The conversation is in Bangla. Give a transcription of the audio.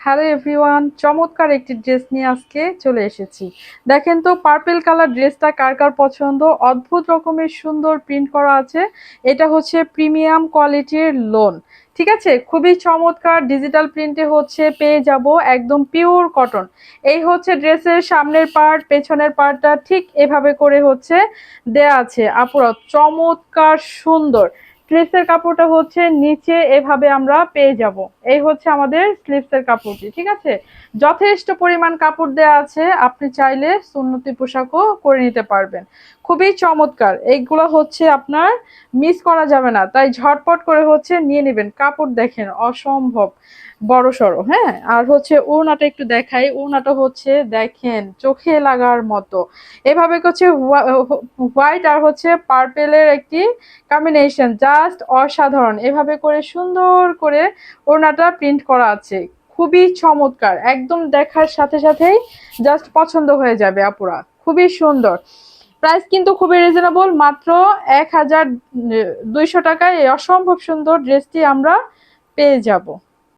হ্যালো এভরিওয়ান, চমৎকার একটি ড্রেস নিয়ে আজকে চলে এসেছি। দেখেন তো পার্পল কালার ড্রেসটা কার কার পছন্দ। অদ্ভুত রকমের সুন্দর প্রিন্ট করা আছে। এটা হচ্ছে প্রিমিয়াম কোয়ালিটির লোন। ঠিক আছে, খুবই চমৎকার ডিজিটাল প্রিন্টে হচ্ছে পেয়ে যাব একদম পিওর কটন। এই হচ্ছে ড্রেসের সামনের পার্ট, পেছনের পার্টটা ঠিক এভাবে করে হচ্ছে দেয়া আছে। আপুরা চমৎকার সুন্দর। স্লিভসের কাপড়টা হচ্ছে নিচে এভাবে আমরা পেয়ে যাব। এই হচ্ছে আমাদের স্লিভসের কাপড়টি। ঠিক আছে, যথেষ্ট পরিমাণ কাপড় দেয়া আছে, আপনি চাইলে সুন্নতি পোশাকও করে নিতে পারবেন। খুবই চমৎকার, এইগুলো হচ্ছে আপনার মিস করা যাবে না, তাই ঝটপট করে হচ্ছে নিয়ে নেবেন। কাপড় দেখেন অসম্ভব বড় সড়ো। হ্যাঁ, আর হচ্ছে ওড়নাটা একটু দেখাই। ওড়নাটা হচ্ছে দেখেন চোখে লাগার মতো। এভাবে হচ্ছে হোয়াইট আর হচ্ছে পার্পেলের একটি কম্বিনেশন, জাস্ট অসাধারণ। এভাবে করে সুন্দর করে ওড়নাটা প্রিন্ট করা আছে। খুবই চমৎকার, একদম দেখার সাথে সাথেই জাস্ট পছন্দ হয়ে যাবে আপুরা। খুবই সুন্দর। প্রাইস কিন্তু খুবই রিজনেবল, মাত্র ১,২০০ টাকায় এই অসম্ভব সুন্দর ড্রেসটি আমরা পেয়ে যাব।